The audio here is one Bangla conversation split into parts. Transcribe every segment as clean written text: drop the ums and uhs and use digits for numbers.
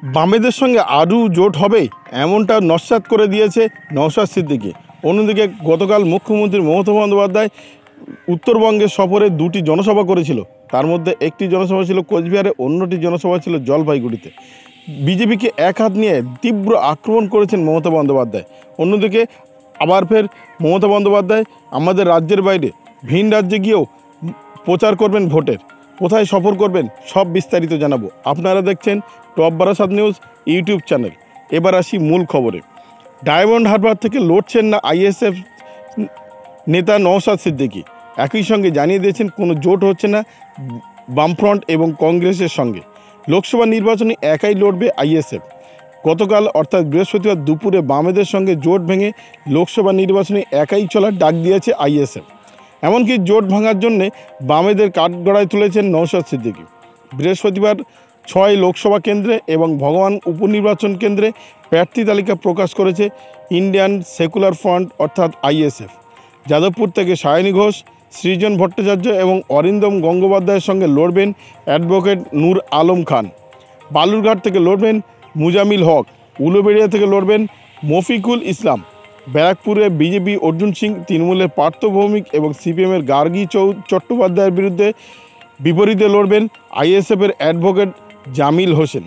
বামেদের সঙ্গে আরও জোট হবে এমনটা নস্যাৎ করে দিয়েছে নওশাদ সিদ্দিকী। অন্যদিকে গতকাল মুখ্যমন্ত্রী মমতা বন্দ্যোপাধ্যায় উত্তরবঙ্গে সফরে দুটি জনসভা করেছিল। তার মধ্যে একটি জনসভা ছিল কোচবিহারে, অন্যটি জনসভা ছিল জলপাইগুড়িতে। বিজেপিকে এক হাত নিয়ে তীব্র আক্রমণ করেছেন মমতা বন্দ্যোপাধ্যায়। অন্যদিকে আবার ফের মমতা বন্দ্যোপাধ্যায় আমাদের রাজ্যের বাইরে ভিন রাজ্যে গিয়েও প্রচার করবেন ভোটের। কোথায় সফর করবেন সব বিস্তারিত জানাবো। আপনারা দেখছেন top Barasat news YouTube channel. এবার আসি মূল খবরে। ডায়মন্ড হারবার থেকে লড়ছেন না আইএসএফ নেতা নওশাদ সিদ্দিকী। একই সঙ্গে জানিয়ে দিয়েছেন কোনো জোট হচ্ছে না বামফ্রন্ট এবং কংগ্রেসের সঙ্গে। লোকসভা নির্বাচনে একাই লড়বে আইএসএফ। গতকাল অর্থাৎ বৃহস্পতিবার দুপুরে বামেদের সঙ্গে জোট ভেঙে লোকসভা নির্বাচনে একাই চলার ডাক দিয়েছে আইএসএফ। এমনকি জোট ভাঙার জন্যে বামেদের কাঠগড়ায় তুলেছেন নওশাদ সিদ্দিকী। বৃহস্পতিবার 6 লোকসভা কেন্দ্রে এবং ভগবান উপনির্বাচন কেন্দ্রে প্রার্থী তালিকা প্রকাশ করেছে ইন্ডিয়ান সেকুলার ফ্রন্ট অর্থাৎ আইএসএফ। যাদবপুর থেকে সায়নী ঘোষ, সৃজন ভট্টাচার্য এবং অরিন্দম গঙ্গোপাধ্যায়ের সঙ্গে লড়বেন অ্যাডভোকেট নূর আলম খান। বালুরঘাট থেকে লড়বেন মুজামিল হক। উলুবেড়িয়া থেকে লড়বেন মফিকুল ইসলাম। ব্যারাকপুরে বিজেপি অর্জুন সিং, তৃণমূলের পার্থ ভৌমিক এবং সিপিএমের গার্গী চট্টোপাধ্যায়ের বিপরীতে লড়বেন আইএসএফের অ্যাডভোকেট জামিল হোসেন।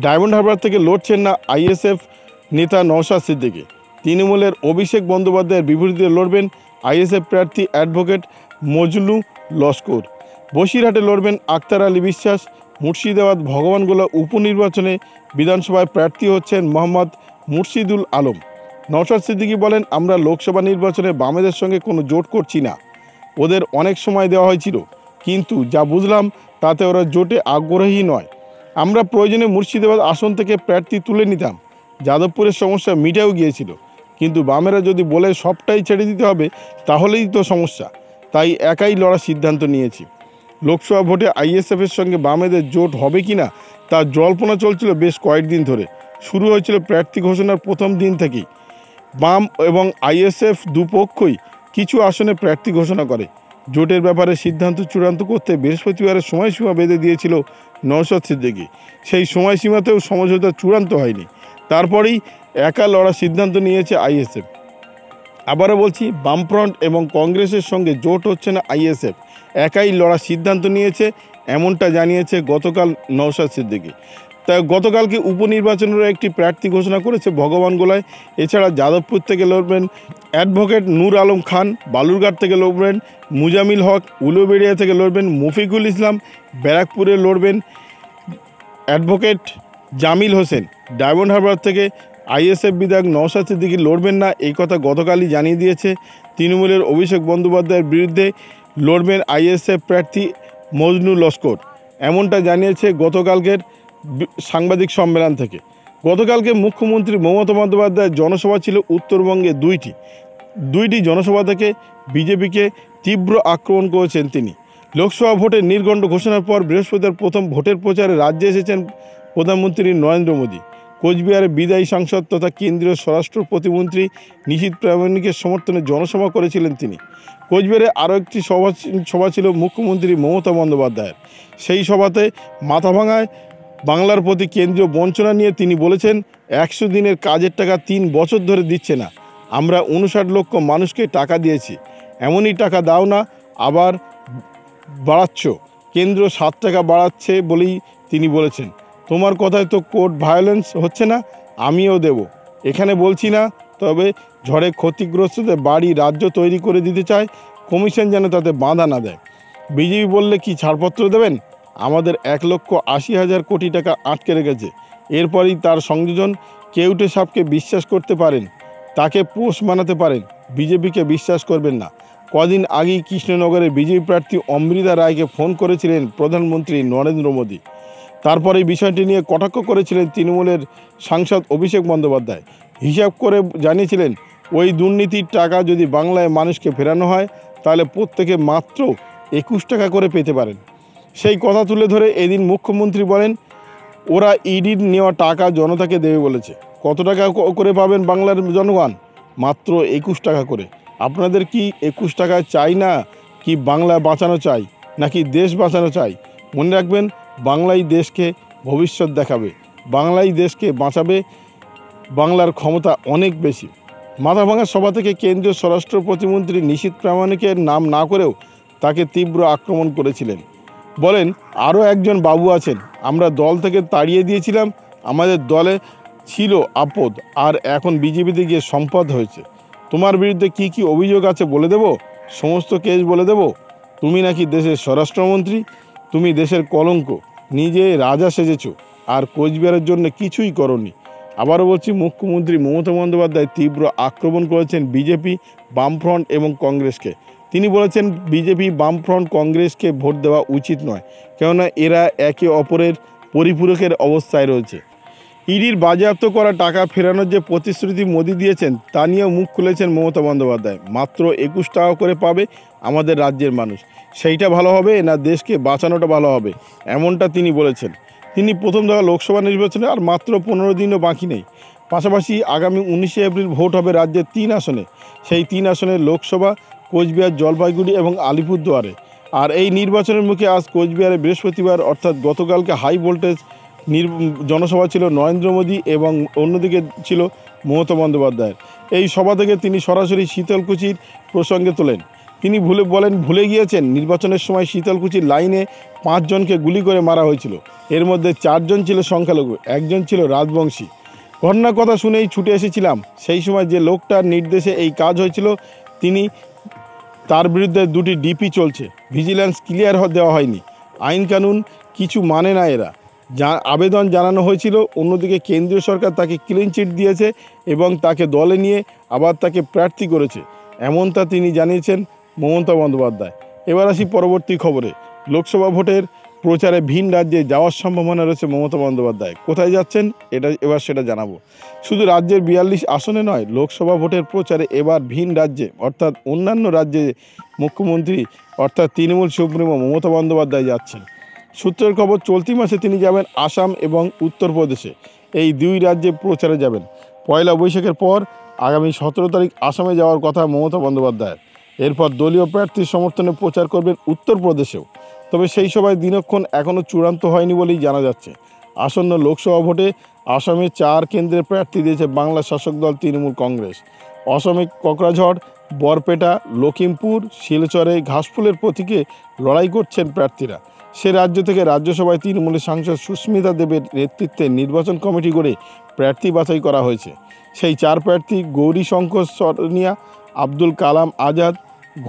ডায়মন্ড হারবার থেকে লড়ছেন না আইএসএফ নেতা নওশাদ সিদ্দিকী। তৃণমূলের অভিষেক বন্দ্যোপাধ্যায়ের বিপরীতে লড়বেন আইএসএফ প্রার্থী অ্যাডভোকেট মজনু লস্কর। বসিরহাটে লড়বেন আক্তার আলী বিশ্বাস। মুর্শিদাবাদ ভগবানগোলা উপনির্বাচনে বিধানসভায় প্রার্থী হচ্ছেন মোহাম্মদ মুর্শিদুল আলম। নওশাদ সিদ্দিকী বলেন, আমরা লোকসভা নির্বাচনে বামেদের সঙ্গে কোনো জোট করছি না। ওদের অনেক সময় দেওয়া হয়েছিল, কিন্তু যা বুঝলাম তাতে ওরা জোটে আগ্রহী নয়। আমরা প্রয়োজনে মুর্শিদাবাদ আসন থেকে প্রার্থী তুলে নিতাম। যাদবপুরের সমস্যা মিটেও গিয়েছিল, কিন্তু বামেরা যদি বলে সবটাই ছেড়ে দিতে হবে তাহলেই তো সমস্যা। তাই একাই লড়ার সিদ্ধান্ত নিয়েছি। লোকসভা ভোটে আইএসএফের সঙ্গে বামেদের জোট হবে কি না তার জল্পনা চলছিল বেশ কয়েকদিন ধরে। শুরু হয়েছিল প্রার্থী ঘোষণার প্রথম দিন থেকেই। বাম এবং আইএসএফ দুপক্ষই কিছু আসনে প্রার্থী ঘোষণা করে। জোটের ব্যাপারে সিদ্ধান্ত চূড়ান্ত করতে বৃহস্পতিবারের সময়সীমা বেঁধে দিয়েছিল নওশাদ সিদ্দিকী। সেই সময়সীমাতেও সমঝোতা চূড়ান্ত হয়নি। তারপরেই একা লড়ার সিদ্ধান্ত নিয়েছে আইএসএফ। আবারও বলছি, বামফ্রন্ট এবং কংগ্রেসের সঙ্গে জোট হচ্ছে না আইএসএফ, একাই লড়ার সিদ্ধান্ত নিয়েছে, এমনটা জানিয়েছে গতকাল নওশাদ সিদ্দিকী। তাই গতকালকে উপনির্বাচনেরও একটি প্রার্থী ঘোষণা করেছে ভগবানগোলায়। এছাড়া যাদবপুর থেকে লড়বেন অ্যাডভোকেট নূর আলম খান। বালুরঘাট থেকে লড়বেন মুজামিল হক। উলুবেড়িয়া থেকে লড়বেন মফিকুল ইসলাম। ব্যারাকপুরে লড়বেন অ্যাডভোকেট জামিল হোসেন। ডায়মন্ড হারবার থেকে আইএসএফ বিধায়ক নওশাদ সিদ্দিকী লড়বেন না, এই কথা গতকালই জানিয়ে দিয়েছে। তৃণমূলের অভিষেক বন্দ্যোপাধ্যায়ের বিরুদ্ধে লড়বেন আইএসএফ প্রার্থী মজনু লস্কর, এমনটা জানিয়েছে গতকালকের সাংবাদিক সম্মেলন থেকে। গতকালকে মুখ্যমন্ত্রী মমতা বন্দ্যোপাধ্যায়ের জনসভা ছিল উত্তরবঙ্গে দুইটি জনসভা থেকে বিজেপিকে তীব্র আক্রমণ করেছেন তিনি। লোকসভা ভোটের নির্ঘণ্ট ঘোষণার পর বৃহস্পতিবার প্রথম ভোটের প্রচারে রাজ্যে এসেছেন প্রধানমন্ত্রী নরেন্দ্র মোদী। কোচবিহারে বিদায়ী সাংসদ তথা কেন্দ্রীয় স্বরাষ্ট্র প্রতিমন্ত্রী নিশীথ প্রামাণিকের সমর্থনে জনসভা করেছিলেন তিনি। কোচবিহারে আরও একটি সভা ছিল মুখ্যমন্ত্রী মমতা বন্দ্যোপাধ্যায়ের। সেই সভাতে মাথাভাঙায় বাংলার প্রতি কেন্দ্রীয় বঞ্চনা নিয়ে তিনি বলেছেন, 100 দিনের কাজের টাকা 3 বছর ধরে দিচ্ছে না। আমরা 59 লক্ষ মানুষকে টাকা দিয়েছি, এমনই টাকা দাও না, আবার বাড়াচ্ছ। কেন্দ্র 7 টাকা বাড়াচ্ছে বলেই তিনি বলেছেন, তোমার কথায় তো কোর্ট ভায়োলেন্স হচ্ছে না, আমিও দেব। এখানে বলছি না, তবে ঝড়ে ক্ষতিগ্রস্তদের বাড়ি রাজ্য তৈরি করে দিতে চায়, কমিশন যেন তাতে বাধা না দেয়। বিজেপি বললে কি ছাড়পত্র দেবেন? আমাদের 1,80,000 কোটি টাকা আটকে রেখেছে। এরপরই তার সংযোজন। কেউটে সাপকে বিশ্বাস করতে পারেন, তাকে পোষ মানাতে পারেন, বিজেপিকে বিশ্বাস করবেন না। কদিন আগেই কৃষ্ণনগরের বিজেপি প্রার্থী অমৃতা রায়কে ফোন করেছিলেন প্রধানমন্ত্রী নরেন্দ্র মোদী। তারপরে এই বিষয়টি নিয়ে কটাক্ষ করেছিলেন তৃণমূলের সাংসদ অভিষেক বন্দ্যোপাধ্যায়। হিসাব করে জানিয়েছিলেন, ওই দুর্নীতির টাকা যদি বাংলায় মানুষকে ফেরানো হয় তাহলে প্রত্যেকে মাত্র 21 টাকা করে পেতে পারেন। সেই কথা তুলে ধরে এদিন মুখ্যমন্ত্রী বলেন, ওরা ইডির নেওয়া টাকা জনতাকে দেবে বলেছে। কত টাকা করে পাবেন বাংলার জনগণ? মাত্র 21 টাকা করে। আপনাদের কি 21 টাকা চাই না, কি বাংলা বাঁচানো চাই, নাকি দেশ বাঁচানো চাই? মনে রাখবেন, বাংলাই দেশকে ভবিষ্যৎ দেখাবে। বাংলাই দেশকে বাঁচাবে, বাংলার ক্ষমতা অনেক বেশি। মাথাভাঙা সভা থেকে কেন্দ্রীয় স্বরাষ্ট্র প্রতিমন্ত্রী নিশীথ প্রামাণিকের নাম না করেও তাকে তীব্র আক্রমণ করেছিলেন। বলেন, আরও একজন বাবু আছেন, আমরা দল থেকে তাড়িয়ে দিয়েছিলাম, আমাদের দলে ছিল আপদ, আর এখন বিজেপিতে গিয়ে সম্পদ হয়েছে। তোমার বিরুদ্ধে কি কি অভিযোগ আছে বলে দেব, সমস্ত কেস বলে দেব। তুমি নাকি দেশের স্বরাষ্ট্রমন্ত্রী, তুমি দেশের কলঙ্ক, নিজে রাজা সেজেছো, আর কোচবিহারের জন্য কিছুই করনি। আবারও বলছি, মুখ্যমন্ত্রী মমতা বন্দ্যোপাধ্যায় তীব্র আক্রমণ করেছেন বিজেপি, বামফ্রন্ট এবং কংগ্রেসকে। তিনি বলেছেন, বিজেপি, বামফ্রন্ট, কংগ্রেসকে ভোট দেওয়া উচিত নয়, কেননা এরা একে অপরের পরিপূরকের অবস্থায় রয়েছে। ইডির বাজেয়াপ্ত করা টাকা ফেরানোর যে প্রতিশ্রুতি মোদি দিয়েছেন তা নিয়েও মুখ খুলেছেন মমতা বন্দ্যোপাধ্যায়। মাত্র 21 টাকা করে পাবে আমাদের রাজ্যের মানুষ, সেইটা ভালো হবে না দেশকে বাঁচানোটা ভালো হবে, এমনটা তিনি বলেছেন। তিনি প্রথম দফা লোকসভা নির্বাচনে আর মাত্র 15 দিনও বাকি নেই। পাশাপাশি আগামী 19শে এপ্রিল ভোট হবে রাজ্যের 3 আসনে। সেই 3 আসনে লোকসভা কোচবিহার, জলপাইগুড়ি এবং আলিপুরদুয়ারে। আর এই নির্বাচনের মুখে আজ কোচবিহারে বৃহস্পতিবার অর্থাৎ গতকালকে হাই ভোল্টেজ জনসভা ছিল নরেন্দ্র মোদী এবং অন্যদিকে ছিল মমতা বন্দ্যোপাধ্যায়ের। এই সভা থেকে তিনি সরাসরি শীতলকুচির প্রসঙ্গে তোলেন। তিনি ভুলে গিয়েছেন নির্বাচনের সময় শীতলকুচির লাইনে 5 জনকে গুলি করে মারা হয়েছিল। এর মধ্যে 4 জন ছিল সংখ্যালঘু, একজন ছিল রাজবংশী। ঘটনার কথা শুনেই ছুটে এসেছিলাম। সেই সময় যে লোকটার নির্দেশে এই কাজ হয়েছিল, তার বিরুদ্ধে 2টি ডিপি চলছে, ভিজিল্যান্স ক্লিয়ার দেওয়া হয়নি, আইন কানুন কিছু মানে না এরা। আবেদন জানানো হয়েছিল, অন্যদিকে কেন্দ্রীয় সরকার তাকে ক্লিন চিট দিয়েছে এবং তাকে দলে নিয়ে আবার তাকে প্রার্থী করেছে, এমনটা তিনি জানিয়েছেন মমতা বন্দ্যোপাধ্যায়। এবার আসি পরবর্তী খবরে। লোকসভা ভোটের প্রচারে ভিন রাজ্যে যাওয়ার সম্ভাবনা রয়েছে মমতা বন্দ্যোপাধ্যায়। কোথায় যাচ্ছেন এবার সেটা জানাবো। শুধু রাজ্যের 42 আসনে নয়, লোকসভা ভোটের প্রচারে এবার ভিন রাজ্যে অর্থাৎ অন্যান্য রাজ্যে মুখ্যমন্ত্রী অর্থাৎ তৃণমূল সুপ্রিমো মমতা বন্দ্যোপাধ্যায় যাচ্ছেন। সূত্রের খবর, চলতি মাসে তিনি যাবেন আসাম এবং উত্তরপ্রদেশে। এই 2 রাজ্যে প্রচারে যাবেন। পয়লা বৈশাখের পর আগামী 17 তারিখ আসামে যাওয়ার কথা মমতা বন্দ্যোপাধ্যায়ের। এরপর দলীয় প্রার্থীর সমর্থনে প্রচার করবেন উত্তরপ্রদেশেও। তবে সেই সভায় দিনক্ষণ এখনও চূড়ান্ত হয়নি বলেই জানা যাচ্ছে। আসন্ন লোকসভা ভোটে আসামে 4 কেন্দ্রের প্রার্থী দিয়েছে বাংলা শাসক দল তৃণমূল কংগ্রেস। অসমে কোকরাঝড়, বরপেটা, লখিমপুর, শিলচরে ঘাসফুলের প্রতীকে লড়াই করছেন প্রার্থীরা। সে রাজ্য থেকে রাজ্যসভায় তৃণমূলের সাংসদ সুস্মিতা দেবের নেতৃত্বে নির্বাচন কমিটি করে প্রার্থী বাছাই করা হয়েছে। সেই 4 প্রার্থী গৌরীশঙ্কর সরনিয়া, আব্দুল কালাম আজাদ,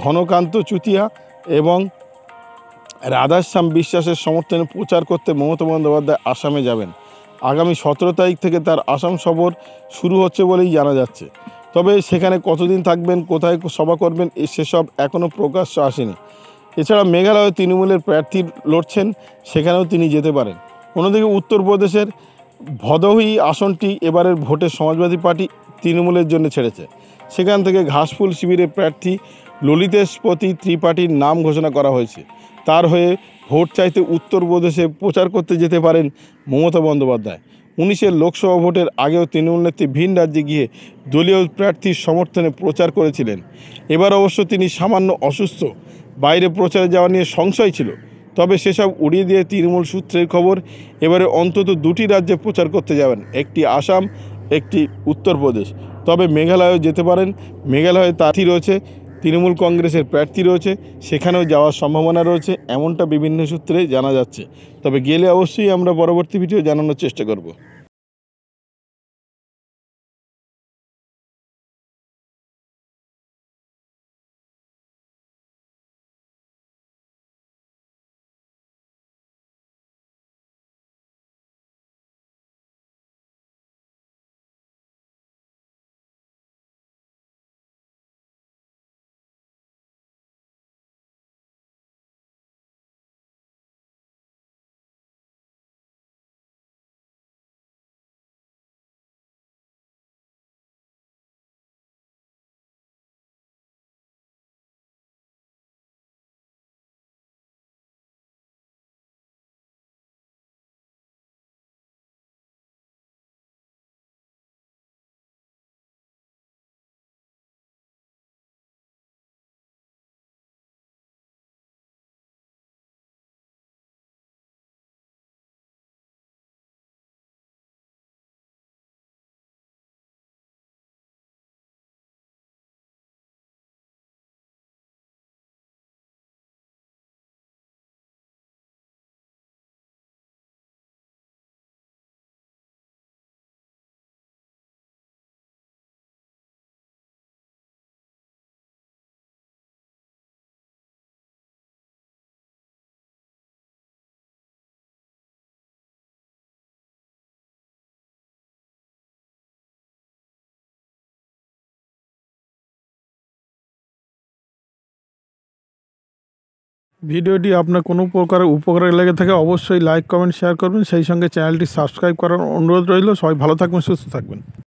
ঘনকান্ত চুতিয়া এবং রাধাশ্যাম বিশ্বাসের সমর্থনে প্রচার করতে মমতা বন্দ্যোপাধ্যায় আসামে যাবেন। আগামী 17 তারিখ থেকে তার আসাম সফর শুরু হচ্ছে বলেই জানা যাচ্ছে। তবে সেখানে কতদিন থাকবেন, কোথায় সভা করবেন সেসব এখনও প্রকাশ্য আসেনি। এছাড়া মেঘালয়ে তৃণমূলের প্রার্থী লড়ছেন, সেখানেও তিনি যেতে পারেন। অন্যদিকে উত্তরপ্রদেশের ভদোহী আসনটি এবারের ভোটে সমাজবাদী পার্টি তৃণমূলের জন্য ছেড়েছে। সেখান থেকে ঘাসফুল শিবিরের প্রার্থী ললিতেশপতি ত্রিপাঠীর নাম ঘোষণা করা হয়েছে। তার হয়ে ভোট চাইতে উত্তরপ্রদেশে প্রচার করতে যেতে পারেন মমতা বন্দ্যোপাধ্যায়। 19-এর লোকসভা ভোটের আগেও তৃণমূল নেত্রী ভিন রাজ্যে গিয়ে দলীয় প্রার্থীর সমর্থনে প্রচার করেছিলেন। এবার অবশ্য তিনি সামান্য অসুস্থ, বাইরে প্রচারে যাওয়া নিয়ে সংশয় ছিল। তবে সেসব উড়িয়ে দিয়ে তৃণমূল সূত্রের খবর, এবারে অন্তত 2টি রাজ্যে প্রচার করতে যাবেন, একটি আসাম, একটি উত্তরপ্রদেশ। তবে মেঘালয়েও যেতে পারেন। মেঘালয়ে প্রার্থী রয়েছে, তৃণমূল কংগ্রেসের প্রার্থী রয়েছে, সেখানেও যাওয়ার সম্ভাবনা রয়েছে, এমনটা বিভিন্ন সূত্রে জানা যাচ্ছে। তবে গেলে অবশ্যই আমরা পরবর্তী ভিডিও জানানোর চেষ্টা করব। ভিডিওটি আপনার কোনো প্রকার উপকারে লেগে থাকে অবশ্যই লাইক কমেন্ট শেয়ার করবেন, সেই সঙ্গে চ্যানেলটি সাবস্ক্রাইব করার অনুরোধ রইল। সবাই ভালো থাকবেন, সুস্থ থাকবেন।